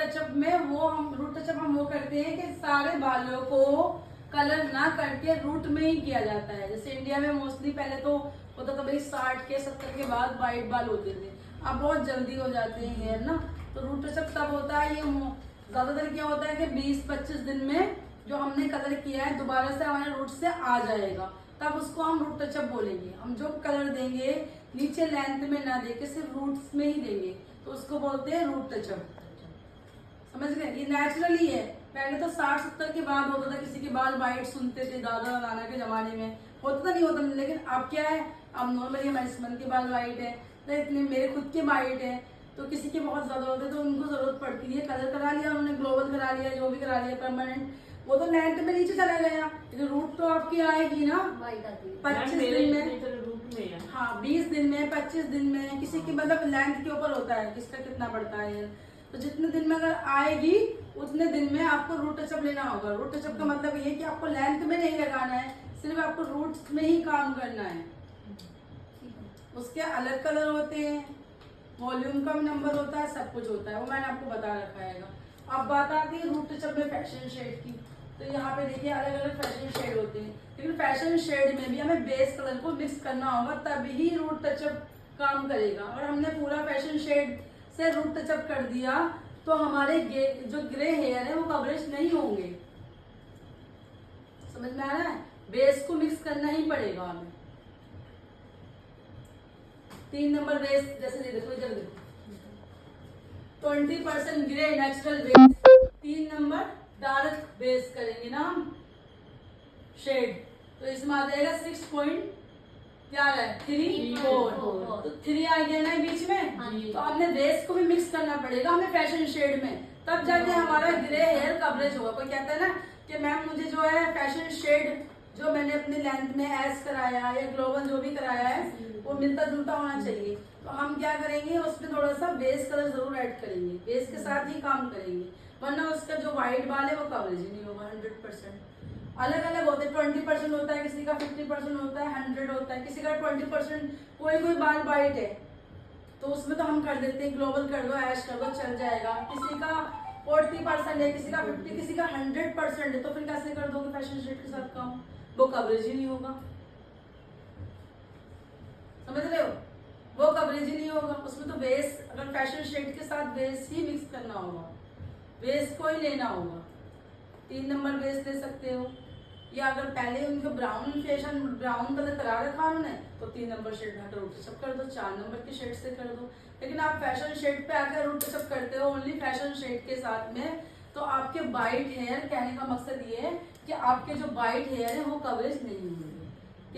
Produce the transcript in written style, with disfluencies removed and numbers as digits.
Touch-up में root touch-up हम वो करते हैं कि सारे बालों को कलर ना करके रूट में ही किया जाता है। जैसे इंडिया में मोस्टली पहले तो होता था भाई 60 के 70 के बाद वाइट बाल होते थे, अब बहुत जल्दी हो जाते हैं हेयर ना। तो रूट टचअप तब होता है, ये ज्यादातर क्या होता है कि 20-25 दिन में जो हमने कलर किया है दोबारा से हमारे रूट से आ जाएगा, तब उसको हम रूट टचअप बोलेंगे। हम जो कलर देंगे नीचे लेंथ में ना देके सिर्फ रूट्स में ही देंगे तो उसको बोलते हैं रूट टचअप। समझ गए? ये नेचुरली है। पहले तो 60-70 के बाद होता था, किसी के बाल वाइट सुनते थे, दादा नाना के जमाने में होता नहीं होता, लेकिन अब क्या है, अब नॉर्मली हमारे हस्बैंड के बाल वाइट है, तो इतने मेरे खुद के वाइट है, तो किसी के बहुत ज्यादा होते तो उनको जरूरत पड़ती है कलर करा लिया उन्होंने, ग्लोबल करा लिया, जो भी करा लिया परमानेंट, वो तो लेंथ में नीचे चला गया, लेकिन रूट तो आपकी आएगी ना 25 दिन में। हाँ 20 दिन में, 25 दिन में, किसी की मतलब लेंथ के ऊपर होता है किसका कितना बढ़ता है। तो जितने दिन में अगर आएगी उतने दिन में आपको रूट टचअप लेना होगा। रूट टचअप का मतलब ये कि आपको लेंथ में नहीं लगाना है, सिर्फ आपको रूट्स में ही काम करना है। उसके अलग कलर होते हैं, वॉल्यूम का भी नंबर होता है, सब कुछ होता है, वो मैंने आपको बता रखा है। अब बात आती है रूट टचअप में फैशन शेड की, तो यहाँ पे देखिए अलग अलग फैशन शेड होते हैं, लेकिन फैशन शेड में भी हमें बेस कलर को मिक्स करना होगा तभी रूट टचअप काम करेगा। और हमने पूरा फैशन शेड से रूट टचअप कर दिया तो हमारे जो ग्रे हेयर है वो कवरेज नहीं होंगे। समझ में आ रहा है? बेस को मिक्स करना ही पड़ेगा हमें। 3 नंबर बेस, जैसे देखो इधर देखो, 20% grey natural base, 3 number dark base करेंगे ना हम शेड, तो इसमें आ जाएगा 6 पॉइंट क्या है 3 4, तो 3 आ गया ना बीच में। तो हमने बेस को भी मिक्स करना पड़ेगा हमें फैशन शेड में, तब जाके हमारा ग्रे हेयर कवरेज होगा। कोई कहता है ना कि मैम मुझे जो है फैशन शेड जो मैंने अपने लेंथ में एस कराया या ग्लोबल जो भी कराया है वो मिलता जुलता होना चाहिए, तो हम क्या करेंगे उसमें थोड़ा सा बेस कलर जरूर ऐड करेंगे, बेस के साथ ही काम करेंगे, वरना उसका जो व्हाइट बाल है वो कवरेज ही नहीं होगा 100%। अलग अलग होते हैं, 20% होता है, किसी का 50% होता है, 100 होता है, किसी का 20%। कोई बाल वाइट है तो उसमें तो हम कर देते हैं ग्लोबल कर दो, ऐश कर दो, चल जाएगा। किसी का 40% है, किसी का 50, किसी का 100% है, तो फिर कैसे कर दोगे फैशन शेड के साथ काम? वो कवरेज ही नहीं होगा। समझ रहे हो? वो कवरेज ही नहीं होगा उसमें। तो बेस अगर फैशन शेड के साथ बेस ही मिक्स करना होगा, बेस को ही लेना होगा। 3 नंबर बेस ले सकते हो, या अगर पहले उनको ब्राउन कलर करा रखा उन्होंने तो 3 नंबर शेड में रूट टचअप कर दो, 4 नंबर के शेड से कर दो। लेकिन आप फैशन शेड पे आकर रूट टचअप करते हो ओनली फैशन शेड के साथ में, तो आपके वाइट हेयर, कहने का मकसद ये है कि आपके जो वाइट हेयर है वो कवरेज नहीं होंगे।